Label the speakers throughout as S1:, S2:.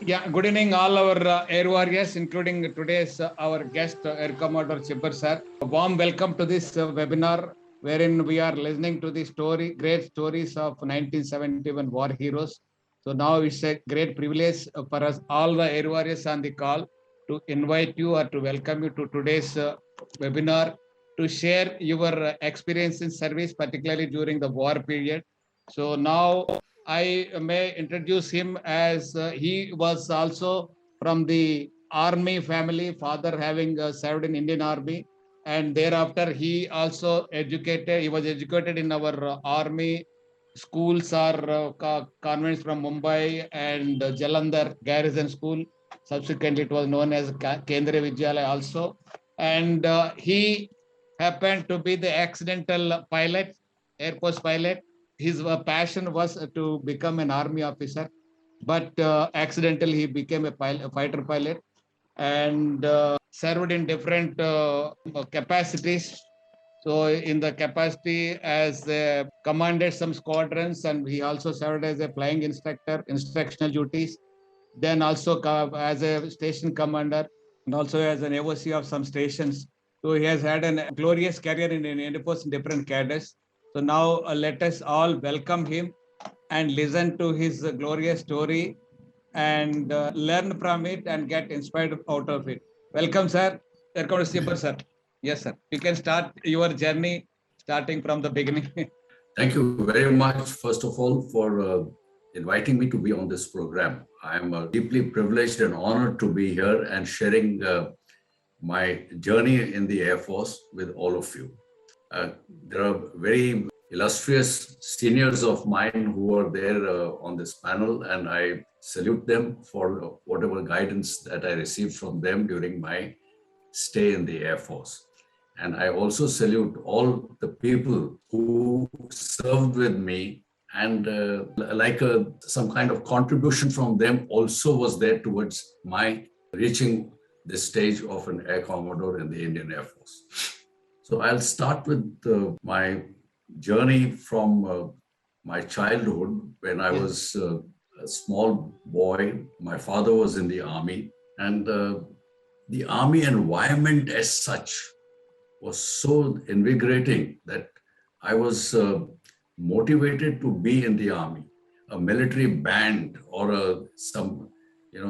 S1: Yeah, good evening, all our air warriors, including today's our guest, Air Commodore Chibber sir. A warm welcome to this webinar, wherein we are listening to the great stories of 1971 war heroes. So now it's a great privilege for us, all the air warriors on the call, to invite you or to welcome you to today's webinar to share your experience in service, particularly during the war period. So now I may introduce him as he was also from the army family, father having served in Indian Army, and thereafter he also educated. He was educated in our army schools or convents from Mumbai and Jalandhar Garrison School. Subsequently, it was known as Kendriya Vidyalaya also, and he happened to be the accidental pilot, Air Force pilot. His passion was to become an army officer, but accidentally he became a fighter pilot and served in different capacities. So in the capacity as commanded some squadrons, and he also served as a flying instructor, instructional duties. Then also as a station commander and also as an AOC of some stations. So he has had a glorious career in Air Force in different cadres. So now let us all welcome him and listen to his glorious story and learn from it and get inspired out of it. Welcome, sir. Welcome to Sipar, sir. Yes, sir. You can start your journey starting from the beginning.
S2: Thank you very much, first of all, for inviting me to be on this program. I am deeply privileged and honored to be here and sharing my journey in the Air Force with all of you. There are very illustrious seniors of mine who are there on this panel, and I salute them for whatever guidance that I received from them during my stay in the Air Force. And I also salute all the people who served with me, and some kind of contribution from them also was there towards my reaching the stage of an Air Commodore in the Indian Air Force. So I'll start with my journey from my childhood when I was a small boy. My father was in the army, and the army environment as such was so invigorating that I was motivated to be in the army. A military band or some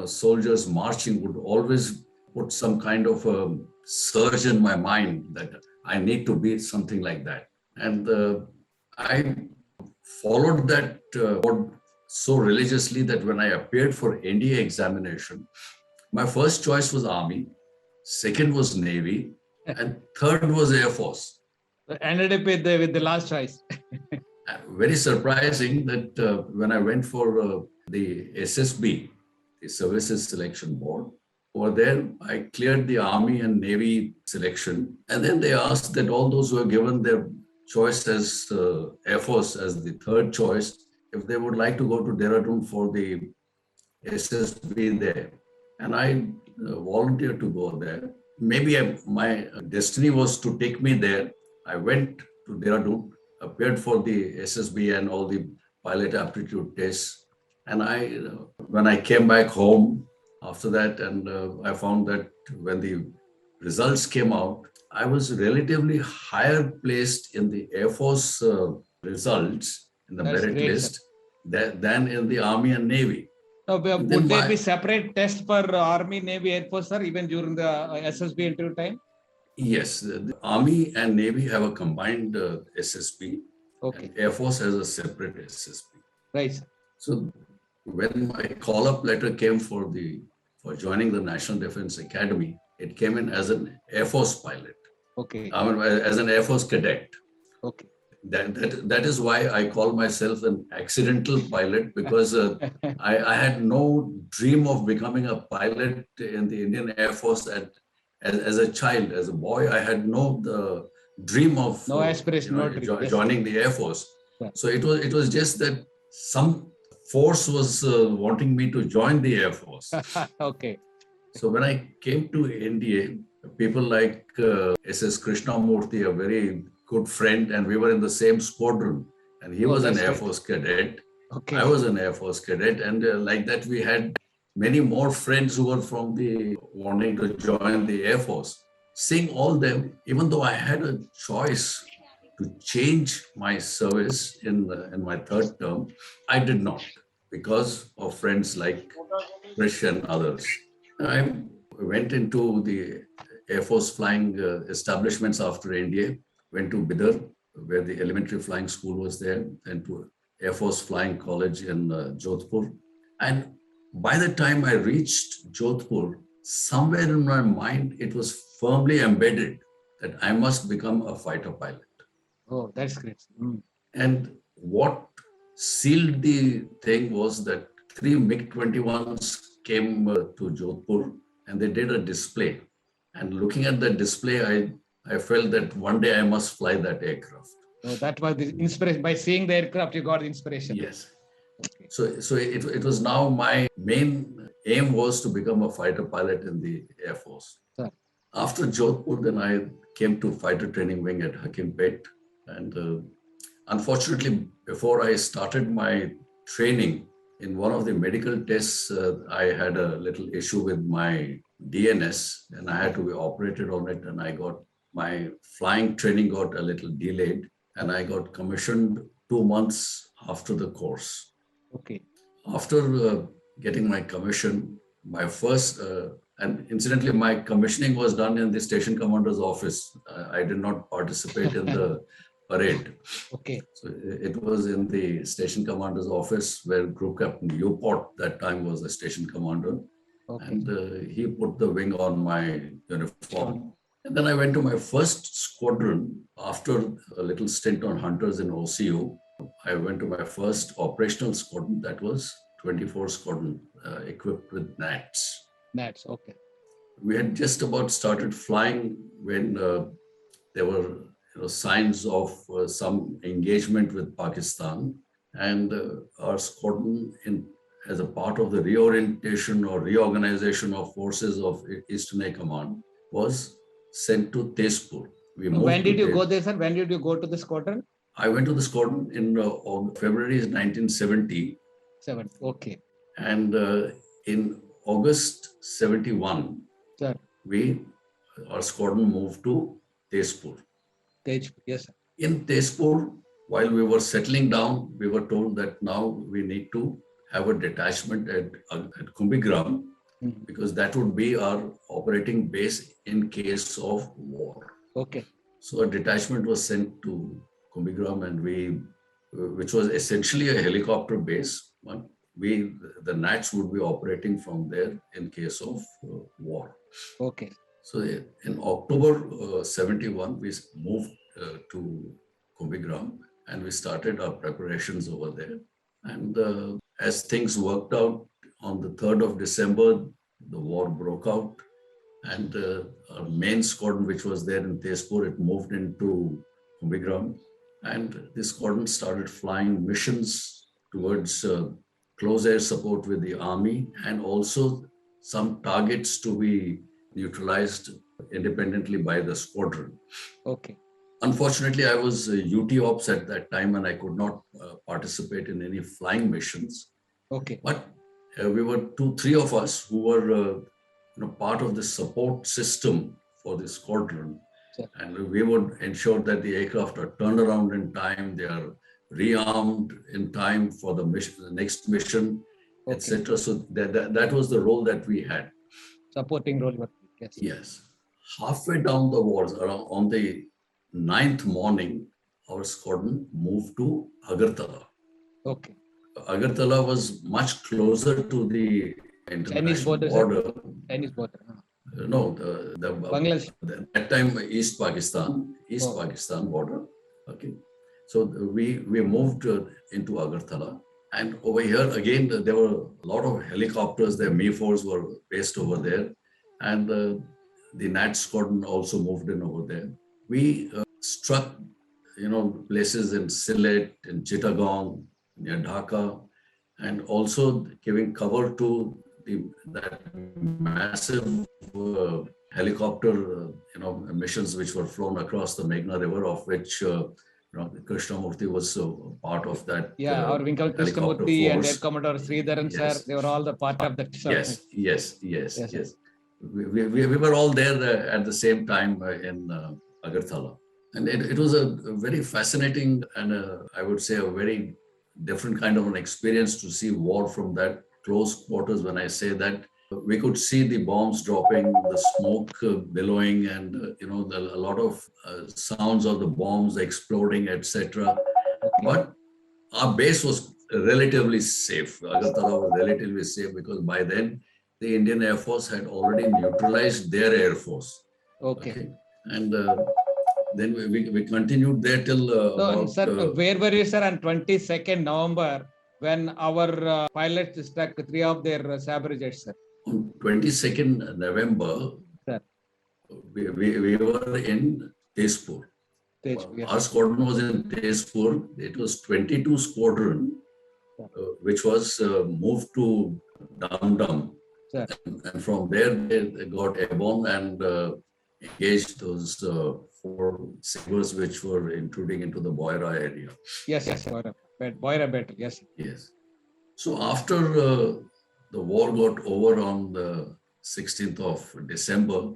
S2: soldiers marching would always put some kind of a surge in my mind that I need to be something like that. And I followed that so religiously that when I appeared for NDA examination, my first choice was Army, second was Navy, and third was Air Force.
S1: Ended up with the last choice.
S2: Very surprising that when I went for the SSB, the Services Selection Board, over there I cleared the Army and Navy selection. And then they asked that all those who were given their choice as Air Force as the third choice, if they would like to go to Dehradun for the SSB there. And I volunteered to go there. Maybe my destiny was to take me there. I went to Dehradun, appeared for the SSB and all the pilot aptitude tests. And when I came back home after that, and I found that when the results came out, I was relatively higher placed in the Air Force results in the merit list than in the Army and Navy.
S1: Would there be separate tests for Army, Navy, Air Force, sir, even during the SSB interview time?
S2: Yes, the Army and Navy have a combined SSB. Okay. And Air Force has a separate SSB.
S1: Right.
S2: So when my call-up letter came for joining the National Defense Academy, it came in as an Air Force pilot.
S1: Okay.
S2: As an Air Force cadet.
S1: Okay.
S2: That is why I call myself an accidental pilot, because I had no dream of becoming a pilot in the Indian Air Force as a child. As a boy, I had no dream of joining the Air Force. Yeah. So it was just that some force was wanting me to join the Air Force.
S1: Okay.
S2: So when I came to India, people like SS Krishnamurthy, a very good friend, and we were in the same squadron, and he was an Air Force cadet. Okay. I was an Air Force cadet, and like that we had many more friends who were from the wanting to join the Air Force. Seeing all them, even though I had a choice to change my service in my third term, I did not because of friends like Krish and others. I went into the Air Force flying establishments after India, went to Bidar, where the elementary flying school was there, and to Air Force Flying College in Jodhpur. And by the time I reached Jodhpur, somewhere in my mind, it was firmly embedded that I must become a fighter pilot.
S1: Oh, that's great.
S2: And what sealed the thing was that three MiG-21s came to Jodhpur and they did a display. And looking at the display, I felt that one day I must fly that aircraft.
S1: So that was the inspiration. By seeing the aircraft, you got the inspiration.
S2: Yes.
S1: Okay.
S2: So it was now my main aim was to become a fighter pilot in the Air Force.
S1: Sir.
S2: After Jodhpur, then I came to fighter training wing at Hakimpet. And unfortunately, before I started my training, in one of the medical tests, I had a little issue with my DNS and I had to be operated on it. And I got my flying training got a little delayed and I got commissioned 2 months after the course.
S1: Okay.
S2: After getting my commission, my first, and incidentally, my commissioning was done in the station commander's office. I did not participate in the parade.
S1: Okay.
S2: So it was in the station commander's office where Group Captain Newport that time was the station commander.
S1: Okay.
S2: And he put the wing on my uniform. And then I went to my first squadron after a little stint on Hunters in OCU. I went to my first operational squadron, that was 24 Squadron, equipped with NATs.
S1: NATs, okay.
S2: We had just about started flying when there were signs of some engagement with Pakistan. And our squadron, as a part of the reorientation or reorganization of forces of Eastern Air Command, was sent to Tezpur.
S1: When did you go there, sir? When did you go to the squadron?
S2: I went to the squadron in February 1970.
S1: Okay.
S2: And in August 71,
S1: sir,
S2: our squadron moved to Tezpur.
S1: Tezpur, yes, sir.
S2: In Tezpur, while we were settling down, we were told that now we need to have a detachment at Kumbhigram, because that would be our operating base in case of war.
S1: Okay.
S2: So a detachment was sent to Kumbhigram, and which was essentially a helicopter base. The NATs would be operating from there in case of war.
S1: Okay.
S2: So in October 71, we moved to Kumbhigram and we started our preparations over there. And as things worked out, on the 3rd of December, the war broke out, and our main squadron, which was there in Tezpur, it moved into Kumbhigram, and this squadron started flying missions towards close air support with the army, and also some targets to be neutralized independently by the squadron.
S1: Okay.
S2: Unfortunately, I was UT Ops at that time, and I could not participate in any flying missions.
S1: Okay.
S2: But we were 2-3 of us who were part of the support system for the squadron.
S1: Sure.
S2: And we would ensure that the aircraft are turned around in time, they are rearmed in time for the mission, the next mission,
S1: okay,
S2: etc. So that was the role that we had.
S1: Supporting role. Yes.
S2: Yes. Halfway down the wars, around on the 9th morning, our squadron moved to Agartala.
S1: Okay.
S2: Agartala was much closer to the international border.
S1: Chinese border.
S2: No, the
S1: Bangladesh.
S2: That time East Pakistan border. Okay, so we moved into Agartala, and over here again there were a lot of helicopters. The Mi-4s were based over there, and the NAT squadron also moved in over there. We struck, places in Sylhet, in Chittagong, near Dhaka, and also giving cover to that massive helicopter, missions which were flown across the Meghna River, of which Krishnamurthy was part of that.
S1: Yeah, our Wing Commander
S2: helicopter
S1: Krishnamurthy and Air
S2: force.
S1: Commodore Sridharan sir,
S2: Yes.
S1: they were all the part of that.
S2: Yes.
S1: Yes, sir.
S2: We were all there at the same time in Agartala. And it was a very fascinating and I would say a very different kind of an experience to see war from that close quarters. When I say that, we could see the bombs dropping, the smoke billowing, and a lot of sounds of the bombs exploding, etc.
S1: Okay.
S2: But our base was relatively safe. Agartala was relatively safe because by then the Indian Air Force had already neutralized their Air Force.
S1: Okay.
S2: And then we continued there till
S1: So,
S2: about,
S1: sir, where were you, sir, on 22nd November when our pilots struck 3 of their Sabre jets, sir?
S2: on 22nd November,
S1: Sir.
S2: we were in Tezpur.
S1: Yes.
S2: Our squadron was in Tezpur. It was 22 squadron, which was moved to Dum Dum. And from there, they got airborne and engaged those 4 sabers which were intruding into the Boira area.
S1: Yes, Boira better, yes.
S2: Yes. So after the war got over on the 16th of December,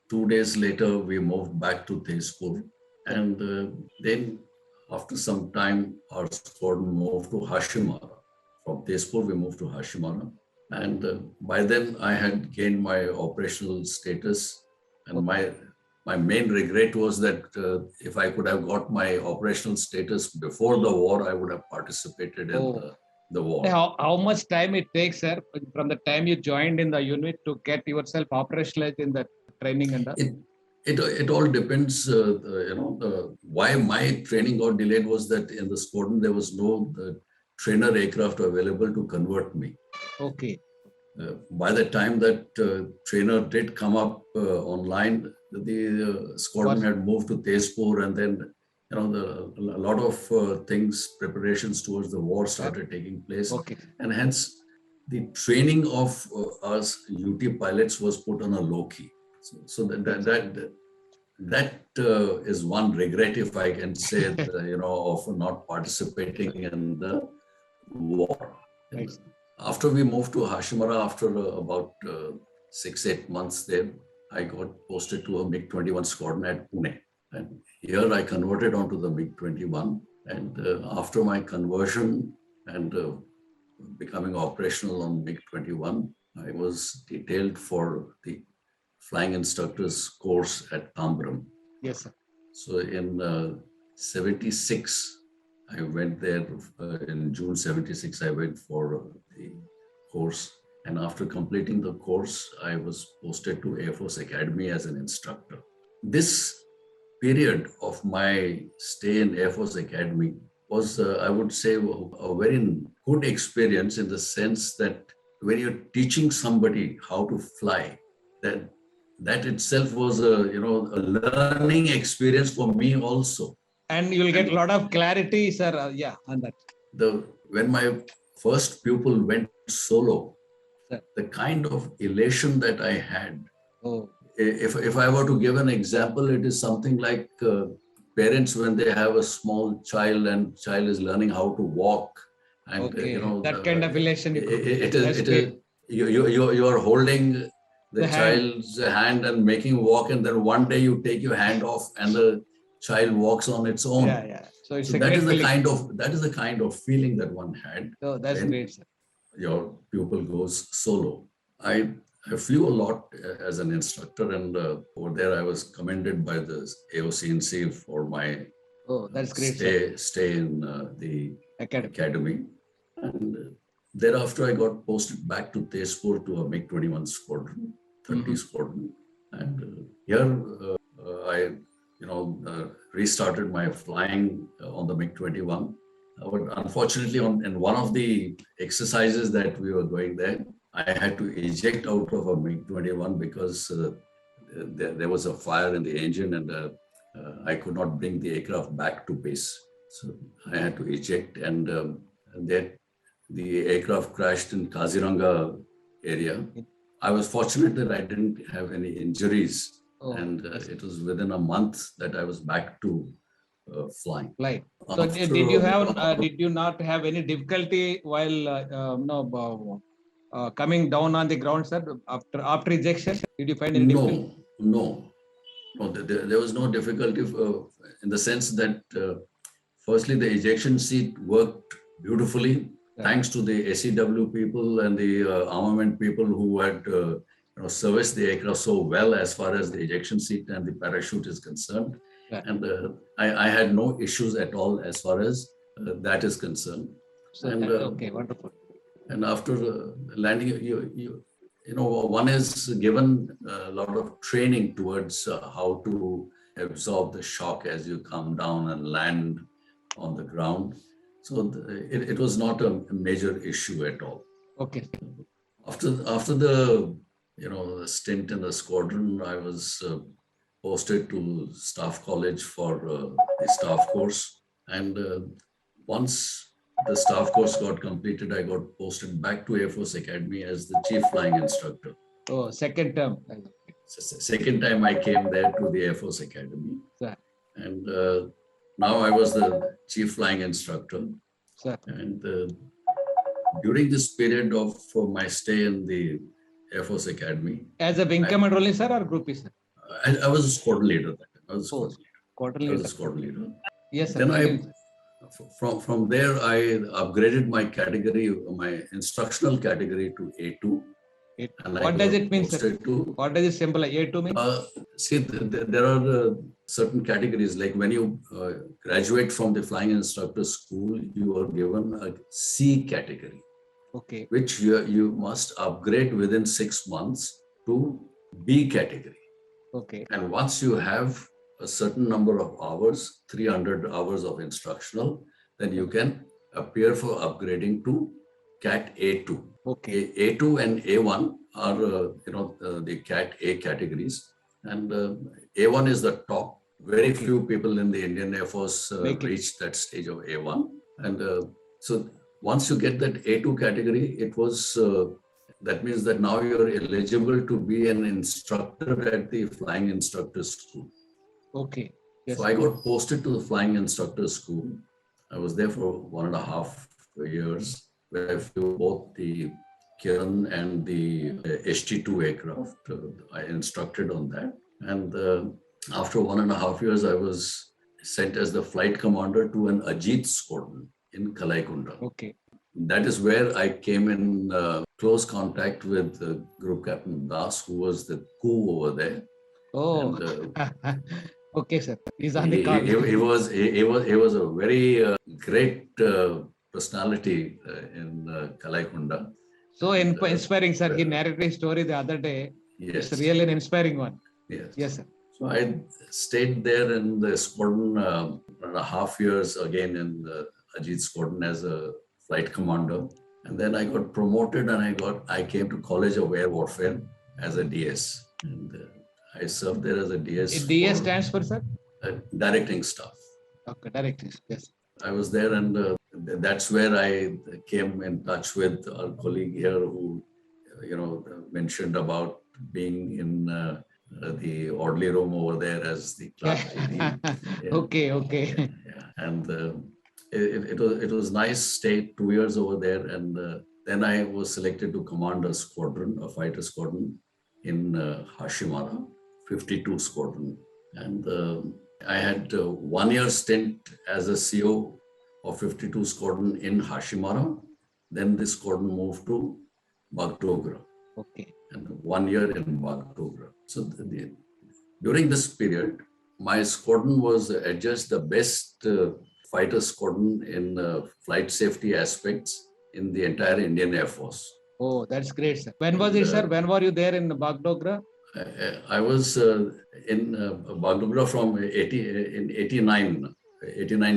S2: 2 days later, we moved back to Tezpur. And then after some time, our squadron moved to Hashimara. From Tezpur, we moved to Hashimara. And by then, I had gained my operational status. And my main regret was that if I could have got my operational status before the war, I would have participated in the war.
S1: How much time it takes, sir, from the time you joined in the unit to get yourself operationalized in the training and
S2: It all depends, why my training got delayed was that in the squadron, there was no trainer aircraft available to convert me.
S1: Okay.
S2: By the time that trainer did come up online, the squadron had moved to Tezpur, and then a lot of things, preparations towards the war started taking place.
S1: Okay.
S2: And hence, the training of us UT pilots was put on a low key. So that is one regret, if I can say, of not participating in the war.
S1: Nice.
S2: After we moved to Hashimara, after about 6-8 months there, I got posted to a MiG-21 squadron at Pune. And here I converted onto the MiG-21. And after my conversion and becoming operational on MiG-21, I was detailed for the flying instructors course at Tambram.
S1: Yes, sir.
S2: So in 76, I went there in June 76, I went for the course. And after completing the course, I was posted to Air Force Academy as an instructor. This period of my stay in Air Force Academy was, I would say, a very good experience in the sense that when you're teaching somebody how to fly, that itself was a learning experience for me also.
S1: And you'll get a lot of clarity, sir. On that.
S2: When my first pupil went solo, the kind of elation that I had. If I were to give an example, it is something like parents when they have a small child and child is learning how to walk, and
S1: that kind of elation.
S2: You are holding the child's hand and making walk, and then one day you take your hand off and the child walks on its own.
S1: So it's
S2: that is the kind of feeling that one had.
S1: Oh, that's great, sir.
S2: Your pupil goes solo. I flew a lot as an instructor, and over there I was commended by the AOCNC for my
S1: that's great,
S2: stay in the academy. And thereafter I got posted back to Tezpur to a MiG-21 squadron, 30 squadron. And here I restarted my flying on the MiG-21. But unfortunately, in one of the exercises that we were going there, I had to eject out of a MiG-21 because there was a fire in the engine, and I could not bring the aircraft back to base. So I had to eject, and then the aircraft crashed in Kaziranga area. I was fortunate that I didn't have any injuries. And it was within a month that I was back to flying.
S1: Flight. So
S2: After,
S1: did you not have any difficulty while coming down on the ground, sir? After ejection, did you find any difficulty?
S2: No, there was no difficulty in the sense that firstly, the ejection seat worked beautifully,
S1: Yeah.
S2: thanks to the ACW people and the armament people who had serviced the aircraft so well as far as the ejection seat and the parachute is concerned.
S1: Yeah.
S2: And I had no issues at all as far as that is concerned.
S1: So
S2: And,
S1: okay, wonderful.
S2: And after landing, one is given a lot of training towards how to absorb the shock as you come down and land on the ground. So it was not a major issue at all.
S1: Okay.
S2: After the stint in the squadron, I was posted to Staff College for the staff course. And once the staff course got completed, I got posted back to Air Force Academy as the chief flying instructor.
S1: Oh, second term.
S2: Second time I came there to the Air Force Academy.
S1: Sir.
S2: And now I was the chief flying instructor.
S1: Sir.
S2: And during this period of my stay in the Air Force Academy.
S1: As a wing commander only, sir, or group sir?
S2: I was a squadron leader. I was a
S1: squadron leader.
S2: leader.
S1: Yes, sir.
S2: Then from there, I upgraded my category, my instructional category to A2.
S1: What does it mean, sir? What does it symbolize? A2 mean?
S2: See, there are certain categories, like when you graduate from the flying instructor school, you are given a C category.
S1: Okay.
S2: Which you must upgrade within 6 months to B category.
S1: Okay.
S2: And once you have a certain number of hours, 300 hours of instructional, then you can appear for upgrading to CAT A2.
S1: Okay.
S2: A2 and A1 are the CAT A categories, and A1 is the top. Very few people in the Indian Air Force reach that stage of A1, and so once you get that A2 category, it was that means that now you're eligible to be an instructor at the flying instructor school.
S1: Okay. Yes.
S2: So I got posted to the flying instructor school. I was there for 1.5 years, where I flew both the Kiran and the HT2 aircraft. I instructed on that. And after 1.5 years, I was sent as the flight commander to an Ajit squadron in Kalaikunda.
S1: Okay.
S2: That is where I came in close contact with Group Captain Das, who was the coup over there.
S1: Oh, and, okay, sir. He's on the
S2: call. He was a very great personality in Kalaikunda.
S1: So inspiring, sir. He narrated his story the other day.
S2: Yes.
S1: It's really an inspiring one.
S2: Yes.
S1: Yes, sir.
S2: So I stayed there in the squadron 1.5 years again in the Ajit squadron as a flight commander. And then I got promoted and I came to College of Air Warfare as a DS. And I served there as a DS.
S1: DS stands for, sir?
S2: Directing staff.
S1: Okay, directing, yes.
S2: I was there, and that's where I came in touch with our colleague here who, mentioned about being in the orderly room over there as the class AD.
S1: Yeah. Okay.
S2: Yeah. And it was nice. Stayed 2 years over there, and then I was selected to command a squadron, a fighter squadron in Hashimara, 52 squadron, and I had 1 year stint as a CO of 52 squadron in Hashimara. Then the squadron moved to Bagdogra.
S1: Okay.
S2: And 1 year in Bagdogra. So during this period, my squadron was adjudged the best fighter squadron in flight safety aspects in the entire Indian Air Force.
S1: Oh, that's great, sir. When was it, sir? When were you there in Bagdogra?
S2: I was in Bagdogra from 89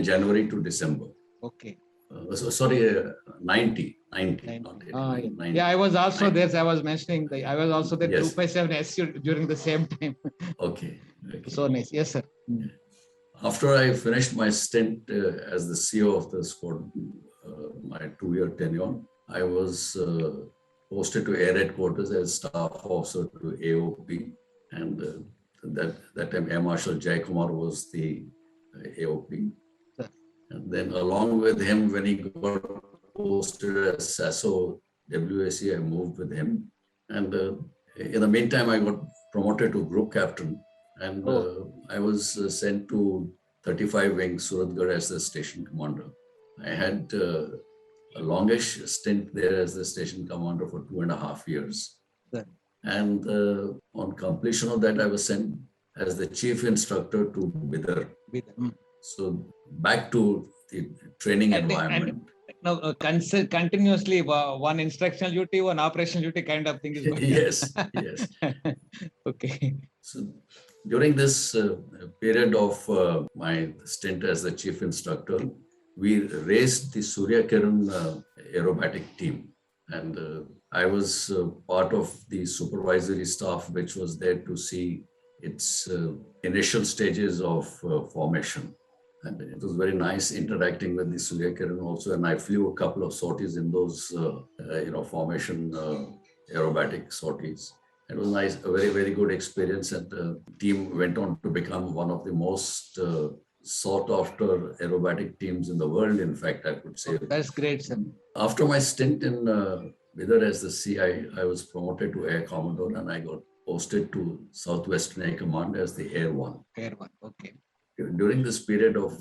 S2: January to December.
S1: Okay.
S2: 90.
S1: Not 80. Yeah, I was also 90. There. I was mentioning I was also there. Yes. 257 SU during the same time.
S2: Okay.
S1: So nice. Yes, sir.
S2: After I finished my stint as the CEO of the squadron, my 2-year tenure, I was posted to Air Headquarters as staff officer to AOP, and that time Air Marshal Jai Kumar was the AOP.
S1: Sir.
S2: And then along with him, when he got posted as SASO WAC, I moved with him. And in the meantime, I got promoted to group captain. And I was sent to 35 Wing, Suratgarh, as the station commander. I had a longish stint there as the station commander for 2.5 years.
S1: Sir.
S2: And on completion of that, I was sent as the chief instructor to Bidar. So back to the training environment.
S1: Now, continuously one instructional duty, one operational duty kind of thing is going
S2: Yes, yes.
S1: Okay.
S2: So during this period of my stint as the chief instructor, we raised the Surya Kiran aerobatic team. And I was part of the supervisory staff, which was there to see its initial stages of formation. And it was very nice interacting with the Surya Kiran also. And I flew a couple of sorties in those, formation aerobatic sorties. It was nice, a very, very good experience. And the team went on to become one of the most sought after aerobatic teams in the world. In fact, I could say.
S1: That's great, sir.
S2: After my stint in Bidar as the CI, I was promoted to Air Commodore and I got posted to Southwestern Air Command as the Air One.
S1: Air One, okay.
S2: During this period of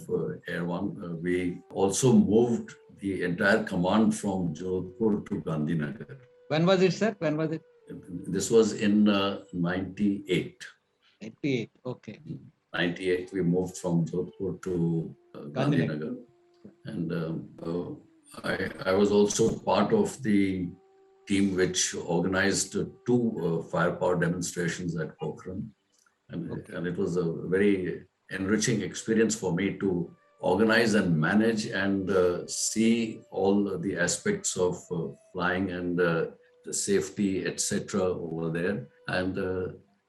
S2: Air One, we also moved the entire command from Jodhpur to Gandhinagar.
S1: When was it, sir? When was it?
S2: This was in 98.
S1: 98, okay.
S2: 98, we moved from Jodhpur to Gandhinagar. And I was also part of the team which organized two firepower demonstrations at Pokhran. And it was a very enriching experience for me to organize and manage and see all the aspects of flying and the safety, etc. over there. And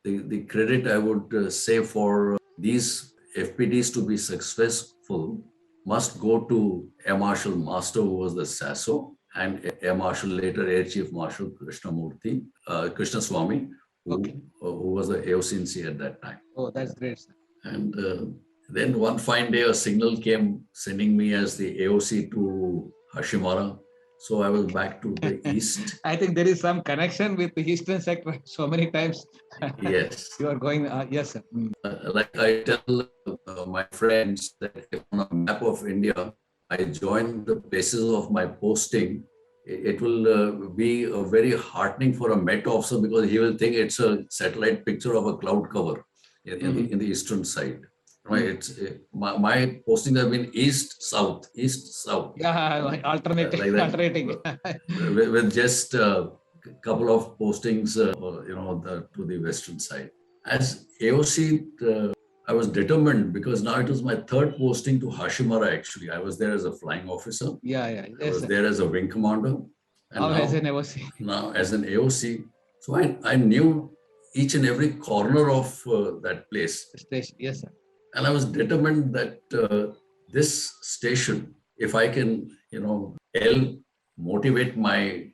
S2: the credit I would say for these FPDs to be successful must go to Air Marshal Master, who was the SASO, and Air Marshal, later Air Chief Marshal Krishnaswamy, who was the AOC at that time.
S1: Oh, that's great, sir.
S2: And then one fine day, a signal came sending me as the AOC to Hashimara. So I was back to the east.
S1: I think there is some connection with the eastern sector. So many times.
S2: Yes.
S1: You are going, yes, sir.
S2: Like I tell my friends that on a map of India, I join the places of my posting. It will be very heartening for a Met officer because he will think it's a satellite picture of a cloud cover in the eastern side. Right? It's my postings have been east south.
S1: Yeah, alternating.
S2: With just a couple of postings, to the western side. As AOC, I was determined because now it was my third posting to Hashimara. Actually, I was there as a flying officer.
S1: Yeah.
S2: I was there as a wing commander. And
S1: now as an AOC.
S2: Now as an AOC. So I knew each and every corner of that place.
S1: Station, yes, sir.
S2: And I was determined that this station, if I can, help motivate my,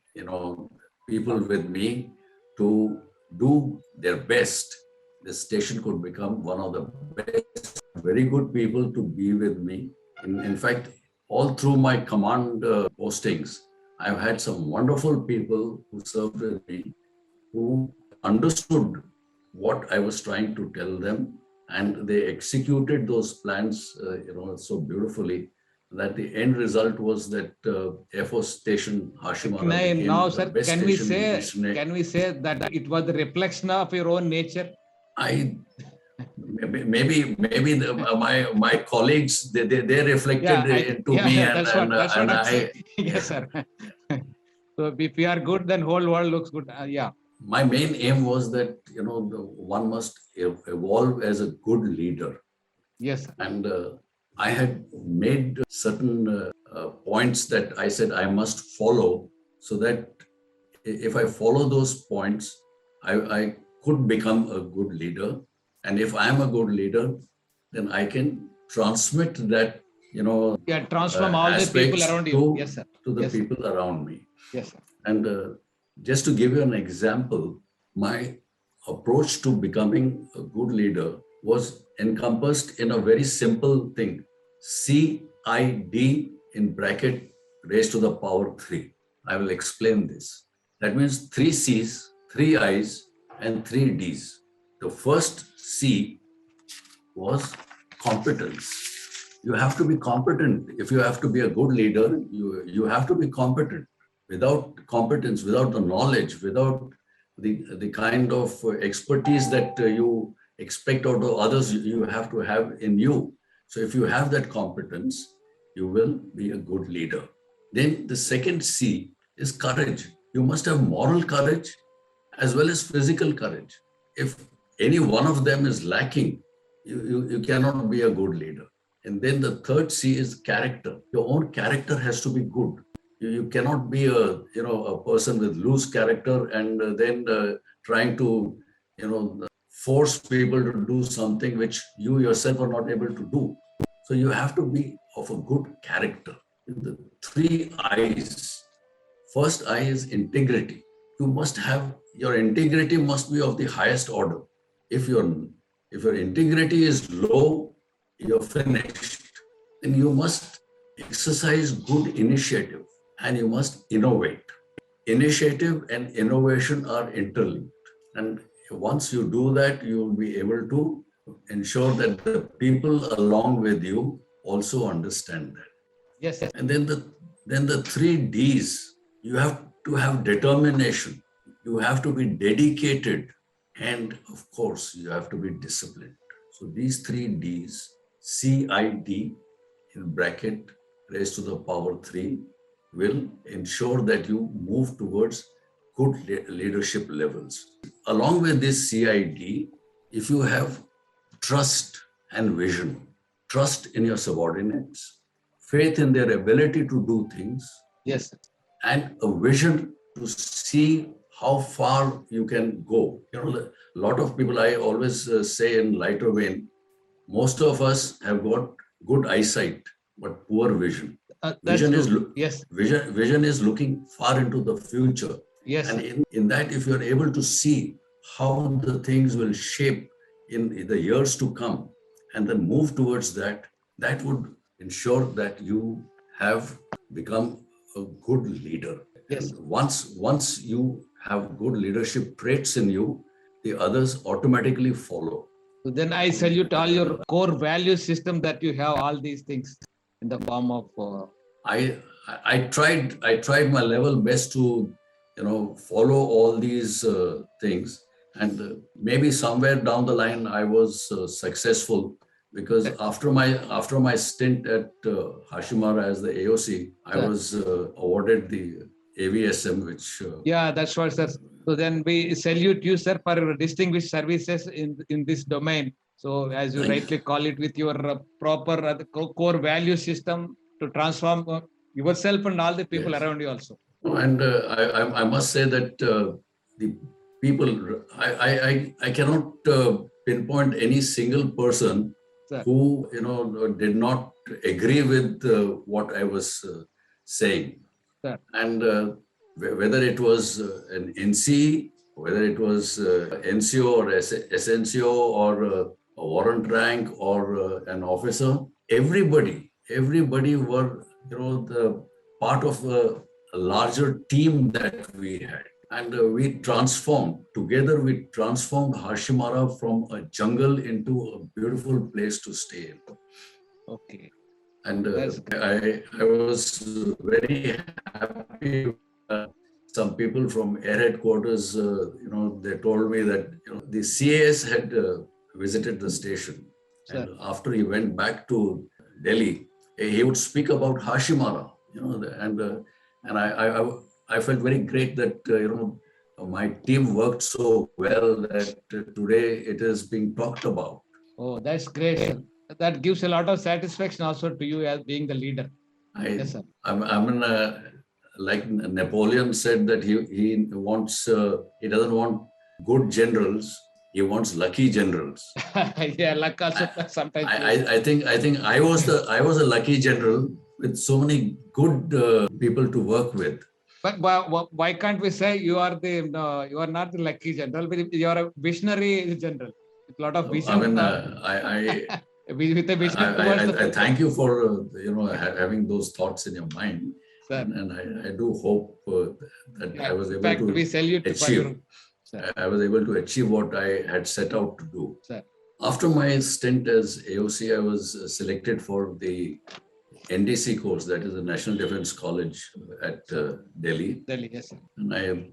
S2: people with me to do their best, this station could become one of the best, very good people to be with me. In fact, all through my command postings, I've had some wonderful people who served with me, who understood what I was trying to tell them. And they executed those plans, so beautifully that the end result was that Air Force Station Hashimara.
S1: Now, sir, can we say that it was the reflection of your own nature?
S2: Maybe my colleagues they reflected into me,
S1: that's what I'm saying. Yes, sir. So if we are good, then whole world looks good.
S2: My main aim was that, one must evolve as a good leader.
S1: Yes.
S2: And I had made certain points that I said I must follow so that if I follow those points, I could become a good leader. And if I'm a good leader, then I can transmit that,
S1: transform all the people around you. Yes, sir.
S2: To the people around me.
S1: Yes, sir.
S2: And just to give you an example, my approach to becoming a good leader was encompassed in a very simple thing, CID in bracket raised to the power 3. I will explain this. That means 3 C's, 3 I's, and 3 D's. The first C was competence. You have to be competent. If you have to be a good leader, you have to be competent. Without competence, without the knowledge, without the kind of expertise that you expect out of others, you have to have in you. So if you have that competence, you will be a good leader. Then the second C is courage. You must have moral courage as well as physical courage. If any one of them is lacking, you cannot be a good leader. And then the third C is character. Your own character has to be good. You cannot be a person with loose character and then trying to force people to do something which you yourself are not able to do. So you have to be of a good character. The 3 I's. First I is integrity. You must have, your integrity must be of the highest order. If your integrity is low, you're finished. Then you must exercise good initiative and you must innovate. Initiative and innovation are interlinked. And once you do that, you will be able to ensure that the people along with you also understand that.
S1: Yes.
S2: And then the 3 D's, you have to have determination. You have to be dedicated. And of course, you have to be disciplined. So these 3 D's, CID in bracket raised to the power 3, will ensure that you move towards good leadership levels. Along with this CID, if you have trust and vision, trust in your subordinates, faith in their ability to do things,
S1: Yes.
S2: and a vision to see how far you can go. A lot of people, I always say in lighter vein, most of us have got good eyesight, but poor vision. Vision is looking far into the future.
S1: Yes.
S2: And in that, if you're able to see how the things will shape in the years to come and then move towards that, that would ensure that you have become a good leader.
S1: Yes.
S2: And once you have good leadership traits in you, the others automatically follow.
S1: So then I salute all your core value system that you have all these things in the form of.
S2: I tried my level best to follow all these things, and maybe somewhere down the line I was successful, because after my stint at Hashimara as the AOC, I was awarded the AVSM, which
S1: yeah, that's what, sir. So then we salute you, sir, for your distinguished services in this domain. So as you rightly call it, with your proper core value system to transform yourself and all the people around you also.
S2: And I must say that the people, I cannot pinpoint any single person who did not agree with what I was saying. And whether it was an NC, whether it was NCO or SNCO or a warrant rank or an officer, everybody were the part of a larger team that we had. And we transformed Hashimara from a jungle into a beautiful place to stay in.
S1: Okay.
S2: And I was very happy. Some people from Air Headquarters, they told me that the CAS had visited the station. And after he went back to Delhi, he would speak about Hashimara, and I felt very great that my team worked so well that today it is being talked about.
S1: Oh, that's great, sir. That gives a lot of satisfaction also to you as being the leader. Yes, sir.
S2: Like Napoleon said that he wants he doesn't want good generals, he wants lucky generals.
S1: Yeah, luck also sometimes.
S2: I think I was a lucky general with so many good people to work with.
S1: But why can't we say you are not the lucky general, but you are a visionary general? a lot of
S2: I
S1: vision.
S2: mean, I
S1: With a vision towards the
S2: I
S1: future.
S2: thank you for having those thoughts in your mind,
S1: Sir.
S2: and I do hope that I was
S1: In
S2: able
S1: fact, we
S2: to
S1: salute for
S2: achieve.
S1: your. Sir.
S2: I was able to achieve what I had set out to do.
S1: Sir.
S2: After my stint as AOC, I was selected for the NDC course, that is the National Defense College at Delhi.
S1: Delhi, yes, sir.
S2: And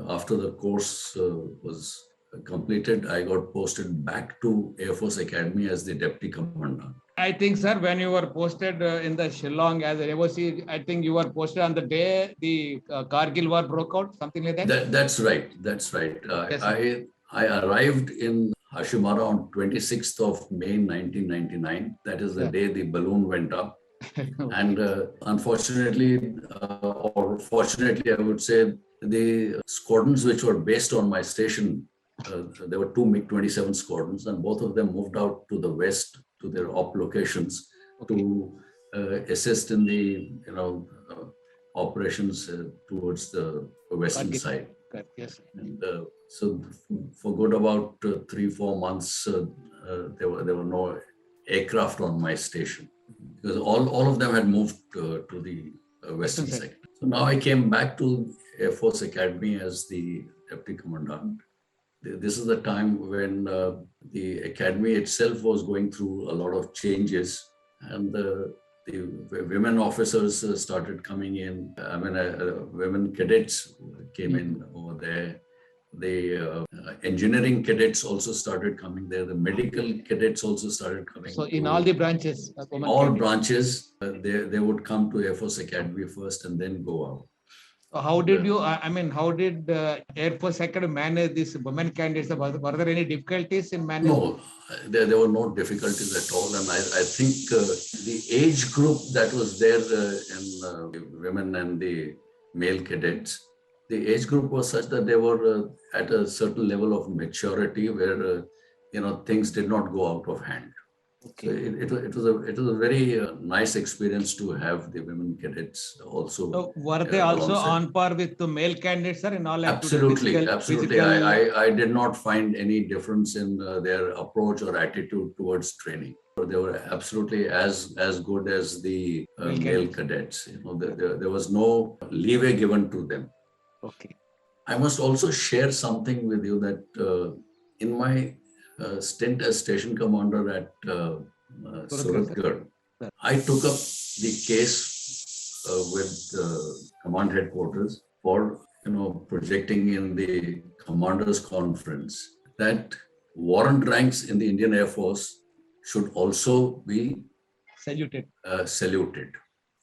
S2: after the course was completed, I got posted back to Air Force Academy as the Deputy Commandant.
S1: I think, sir, when you were posted in the Shillong as an AOC, I think you were posted on the day the Kargil war broke out, something like that.
S2: That's right. That's right.
S1: Yes, sir.
S2: I arrived in Hashimara on 26th of May 1999. That is the
S1: Yeah.
S2: day the balloon went up. And unfortunately, or fortunately, I would say, the squadrons which were based on my station, there were two MiG-27 squadrons, and both of them moved out to the west to their op locations to assist in the operations towards the western side.
S1: Correct. Yes.
S2: And so, for good about 3-4 months, there were no aircraft on my station, because all of them had moved to the western side. So now I came back to Air Force Academy as the Deputy Commandant. This is the time when the academy itself was going through a lot of changes, and the women officers started coming in. I mean, women cadets came in over there. The engineering cadets also started coming there. The medical cadets also started coming.
S1: So in all the branches,
S2: all branches, they would come to Air Force Academy first and then go out.
S1: So how did you? I mean, how did Air Force Academy manage these women candidates? Were there any difficulties in managing?
S2: No, there were no difficulties at all, and I think the age group that was there in the women and the male cadets, the age group was such that they were at a certain level of maturity where things did not go out of hand. Okay. So it was a very nice experience to have the women cadets also.
S1: So were they also on par with the male candidates, sir, in all
S2: activities? Absolutely. I did not find any difference in their approach or attitude towards training. They were absolutely as good as the male cadets. There was no leeway given to them.
S1: Okay.
S2: I must also share something with you that in my stint as station commander at Suratgarh, I took up the case with command headquarters for projecting in the commanders conference that warrant ranks in the Indian Air Force should also be
S1: saluted.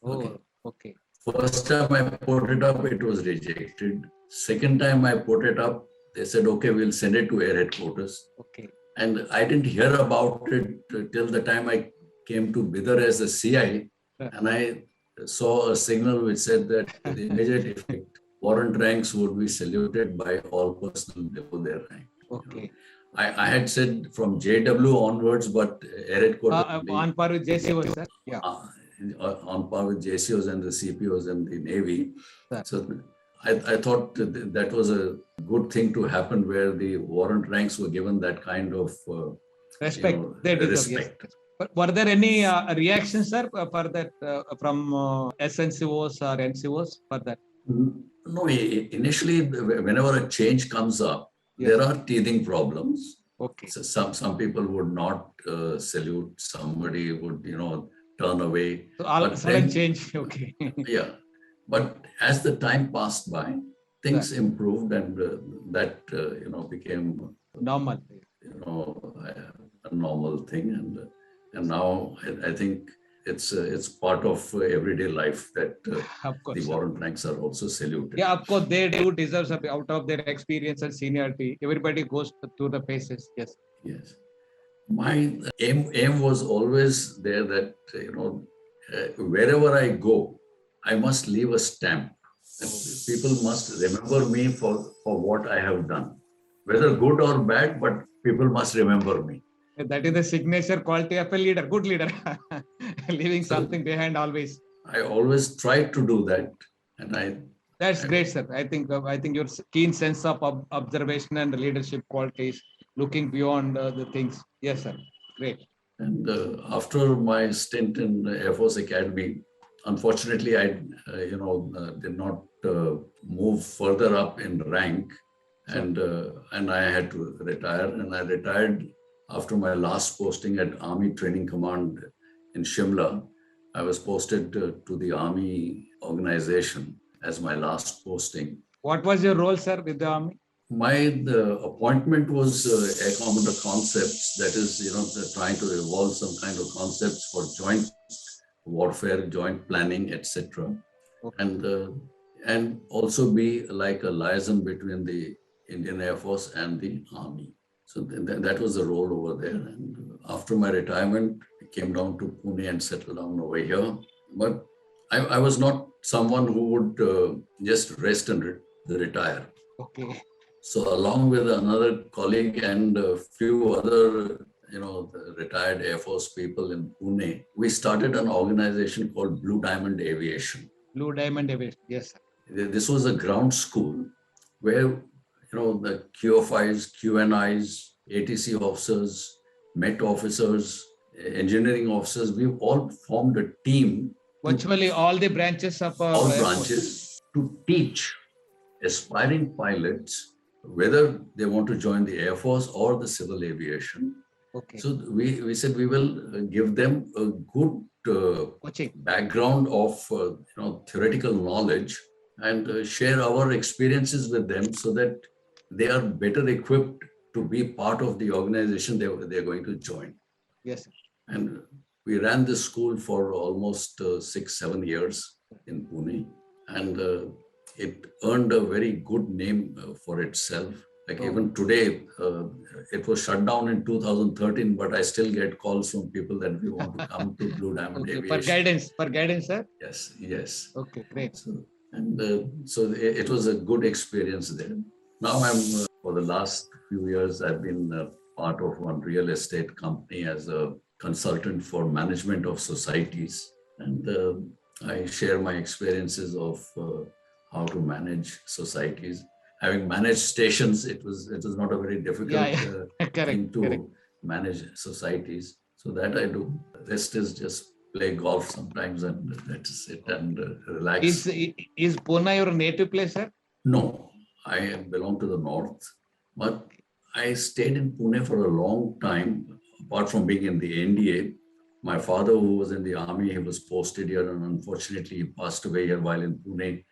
S2: Oh,
S1: okay.
S2: First time I put it up, it was rejected. Second time I put it up, they said, okay, we'll send it to Air Headquarters.
S1: Okay.
S2: And I didn't hear about it till the time I came to Bidar as a CI. And I saw a signal which said that with immediate effect, warrant ranks would be saluted by all personnel below their rank.
S1: Okay.
S2: I had said from JW onwards, but Air Headquarters.
S1: On par with JCOs, sir. Yeah.
S2: On par with JCOs and the CPOs and the Navy.
S1: Sir.
S2: So I thought that was a good thing to happen, where the warrant ranks were given that kind of
S1: respect. They deserve, respect. Yes. But were there any reactions, sir, for that from SNCOs or NCOs for that?
S2: No, initially, whenever a change comes up, yes, there are teething problems.
S1: Okay.
S2: So some people would not salute. Somebody would, turn away.
S1: So all sudden change. Okay.
S2: Yeah. But as the time passed by, things improved, and that became
S1: normal.
S2: A normal thing, and now I think it's part of everyday life that the warrant ranks are also saluted.
S1: Yeah, of course, they do deserve something out of their experience and seniority. Everybody goes through the phases. Yes.
S2: Yes. My aim was always there that wherever I go, I must leave a stamp. People must remember me for what I have done, whether good or bad, but people must remember me.
S1: That is the signature quality of a leader, good leader, leaving something behind always.
S2: I always try to do that, and
S1: That's great, sir. I think your keen sense of observation and leadership qualities looking beyond the things. Yes, sir. Great.
S2: And after my stint in the Air Force Academy, unfortunately, I did not move further up in rank,
S1: Sure.
S2: and I had to retire. And I retired after my last posting at Army Training Command in Shimla. I was posted to the Army organization as my last posting.
S1: What was your role, sir, with the army?
S2: The appointment was Air Commander Concepts, that is, trying to evolve some kind of concepts for joint warfare, joint planning, etc.
S1: Okay.
S2: And also be like a liaison between the Indian Air Force and the Army. So that was the role over there. And after my retirement, I came down to Pune and settled down over here. But I was not someone who would just rest and retire.
S1: Okay.
S2: So along with another colleague and a few other, the retired Air Force people in Pune, we started an organization called Blue Diamond Aviation.
S1: Blue Diamond Aviation. Yes, sir.
S2: This was a ground school where, the QFIs, QNIs, ATC officers, MET officers, engineering officers, we all formed a team.
S1: Virtually all the branches of
S2: all
S1: Air Force.
S2: branches to teach aspiring pilots whether they want to join the Air Force or the civil aviation.
S1: Okay.
S2: So we said we will give them a good
S1: Coaching.
S2: background of theoretical knowledge and share our experiences with them so that they are better equipped to be part of the organization they're going to join.
S1: Yes, sir.
S2: And we ran this school for almost 6-7 years in Pune, and it earned a very good name for itself. Like even today, it was shut down in 2013, but I still get calls from people that we want to come to Blue Diamond Aviation.
S1: For guidance, sir.
S2: Yes.
S1: Okay, great.
S2: So it was a good experience there. Now for the last few years, I've been part of one real estate company as a consultant for management of societies, and I share my experiences of how to manage societies. Having managed stations, it was not a very difficult thing to manage societies. So that I do. The rest is just play golf sometimes, and that's it, and relax.
S1: Is Pune your native place, sir?
S2: No, I belong to the north, but I stayed in Pune for a long time. Apart from being in the NDA, my father, who was in the army, he was posted here, and unfortunately, he passed away here while in Pune.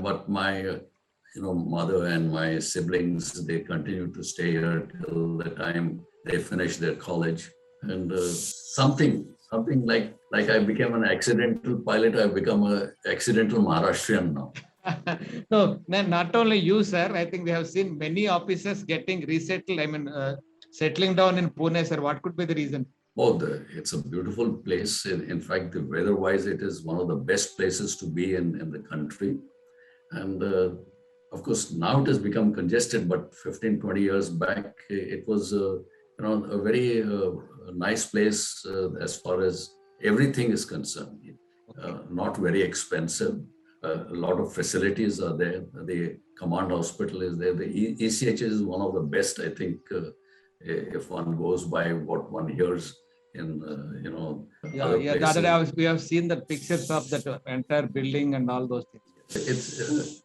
S2: But my mother and my siblings, they continued to stay here till the time they finished their college. And something like I became an accidental pilot, I've become an accidental Maharashtrian now.
S1: No, not only you, sir. I think we have seen many officers getting resettled. I mean, settling down in Pune, sir. What could be the reason?
S2: Oh, it's a beautiful place. In fact, the weather-wise, it is one of the best places to be in the country. And of course, now it has become congested, but 15, 20 years back, it was a very nice place as far as everything is concerned. Not very expensive. A lot of facilities are there. The command hospital is there. The ECH is one of the best, I think, if one goes by what one hears in, other places.
S1: The other day we have seen the pictures of that entire building and all those things.
S2: It's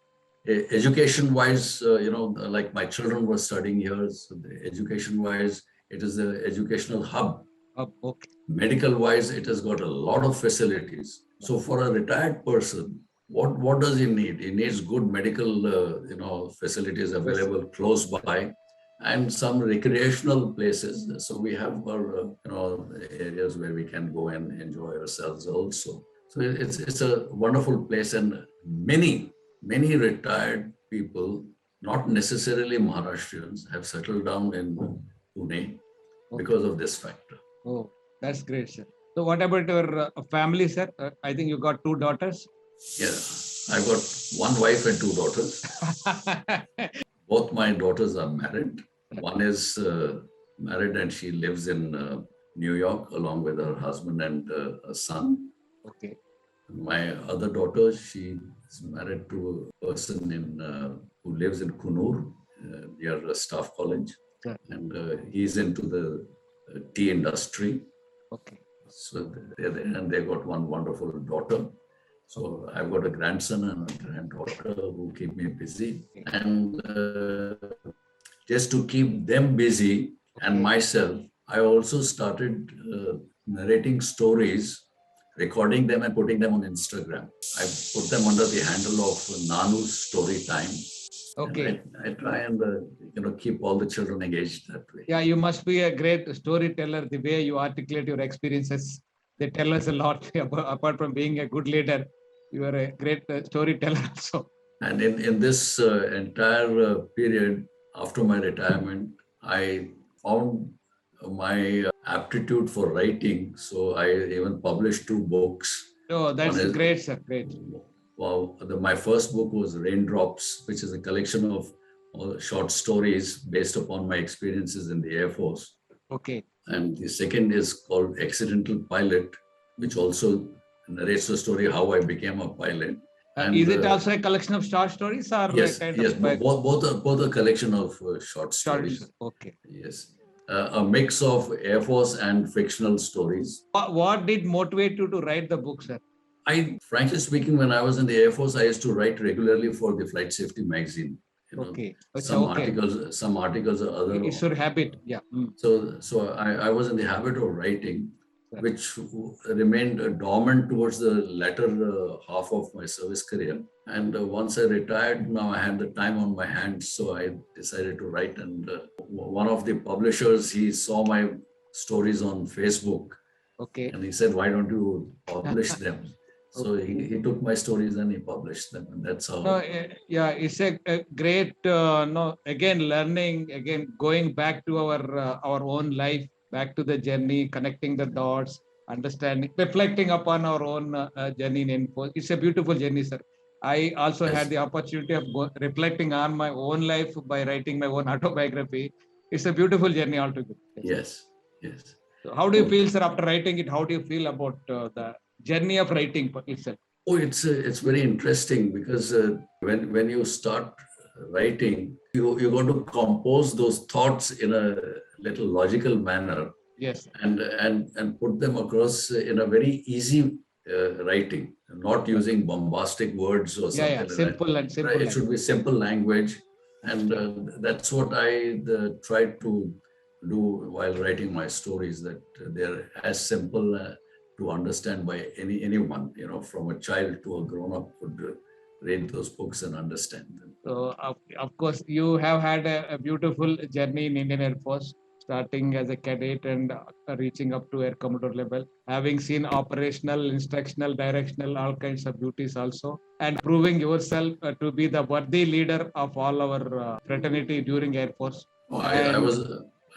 S2: education-wise, like my children were studying here. So education-wise, it is an educational hub.
S1: Okay.
S2: Medical-wise, it has got a lot of facilities. So for a retired person, what does he need? He needs good medical, facilities available close by, and some recreational places. So we have our, areas where we can go and enjoy ourselves also. So it's a wonderful place, and many retired people, not necessarily Maharashtrians, have settled down in Pune because of this factor.
S1: Oh, that's great, sir. So what about your family, sir? I think you got 2 daughters.
S2: Yeah, I've got one wife and 2 daughters. Both my daughters are married. One is married and she lives in New York along with her husband and a son.
S1: Okay.
S2: My other daughter, she is married to a person who lives in Kunur, near Staff College.
S1: Sure.
S2: and he's into the tea industry.
S1: Okay.
S2: So and they got one wonderful daughter. So I've got a grandson and a granddaughter who keep me busy. And just to keep them busy and
S1: Okay.
S2: myself, I also started narrating stories, recording them and putting them on Instagram. I put them under the handle of Nanu's Story Time.
S1: Okay.
S2: And I try and keep all the children engaged that way.
S1: Yeah, you must be a great storyteller. The way you articulate your experiences, they tell us a lot. Apart from being a good leader, you are a great storyteller also.
S2: And in this entire period after my retirement, I found my aptitude for writing. So I even published 2 books.
S1: Oh, that's
S2: One is,
S1: great, sir. Great.
S2: well, my first book was Raindrops, which is a collection of short stories based upon my experiences in the Air Force.
S1: Okay.
S2: And the second is called Accidental Pilot, which also narrates the story how I became a pilot. And,
S1: is it also a collection of short stories or
S2: yes,
S1: kind
S2: yes,
S1: of
S2: both a collection of short stories.
S1: Okay.
S2: Yes, a mix of Air Force and fictional stories.
S1: What did motivate you to write the book, sir?
S2: Frankly speaking, when I was in the Air Force, I used to write regularly for the Flight Safety magazine.
S1: Okay.
S2: Some articles or other.
S1: It's your habit, yeah.
S2: So I was in the habit of writing, which remained dormant towards the latter half of my service career. And once I retired, now I had the time on my hands, so I decided to write. And one of the publishers, he saw my stories on Facebook.
S1: Okay.
S2: And he said, "Why don't you publish them?" So he took my stories and he published them, and that's how.
S1: Yeah, it's a great again learning, again going back to our own life, back to the journey, connecting the dots, understanding, reflecting upon our own journey in Info. It's a beautiful journey, sir. I also had the opportunity of reflecting on my own life by writing my own autobiography. It's a beautiful journey altogether.
S2: Yes.
S1: So how do you feel, sir, after writing it? How do you feel about the journey of writing itself?
S2: Oh, it's very interesting because when you start writing, you're going to compose those thoughts in a little logical manner.
S1: Yes.
S2: And put them across in a very easy writing, not using bombastic words or something.
S1: Yeah, simple and simple.
S2: It should be simple language, and that's what I tried to do while writing my stories. That they're as simple to understand by anyone, from a child to a grown-up could read those books and understand them.
S1: So, of course, you have had a beautiful journey in Indian Air Force, starting as a cadet and reaching up to Air Commodore level, having seen operational, instructional, directional, all kinds of duties also, and proving yourself to be the worthy leader of all our fraternity during Air Force.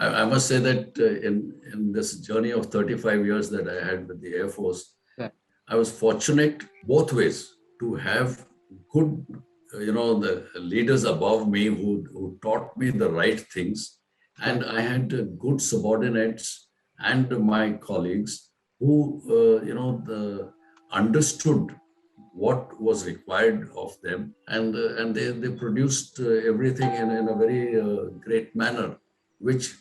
S2: I must say that in this journey of 35 years that I had with the Air Force, I was fortunate both ways to have good, the leaders above me who taught me the right things. And I had good subordinates and my colleagues who, understood what was required of them. And they produced everything in a very great manner, which,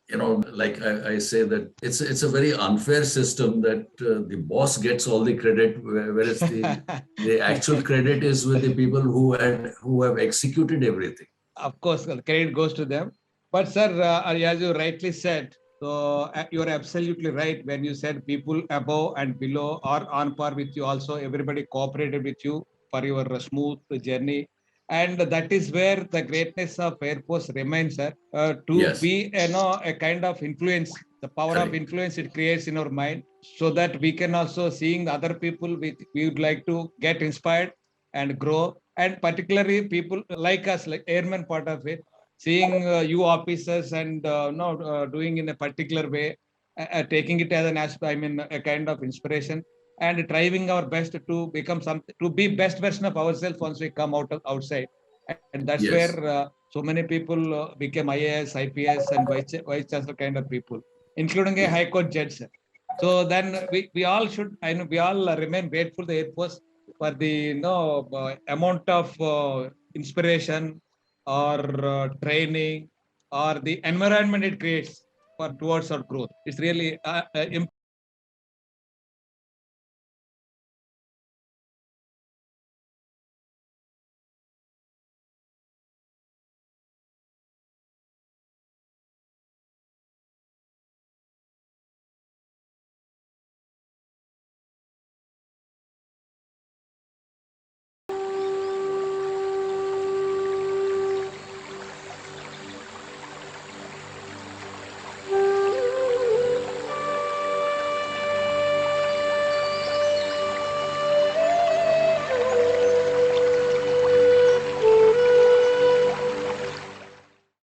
S2: like I say that it's a very unfair system that the boss gets all the credit, whereas the actual credit is with the people who have executed everything.
S1: Of course, the credit goes to them. But sir, as you rightly said, so you're absolutely right when you said people above and below are on par with you. Also, everybody cooperated with you for your smooth journey. And that is where the greatness of Air Force remains, sir. To be, a kind of influence, the power of influence it creates in our mind, so that we can also seeing other people we would like to get inspired and grow. And particularly people like us, like airmen part of it, seeing you officers and doing in a particular way, taking it as an aspect, a kind of inspiration, and striving our best to become something, to be best version of ourselves once we come outside. And that's where so many people became IAS, IPS, and vice chancellor kind of people, including a high court judge. So then we all should, we all remain grateful to the Air Force for the amount of inspiration or training or the environment it creates for towards our growth. It's really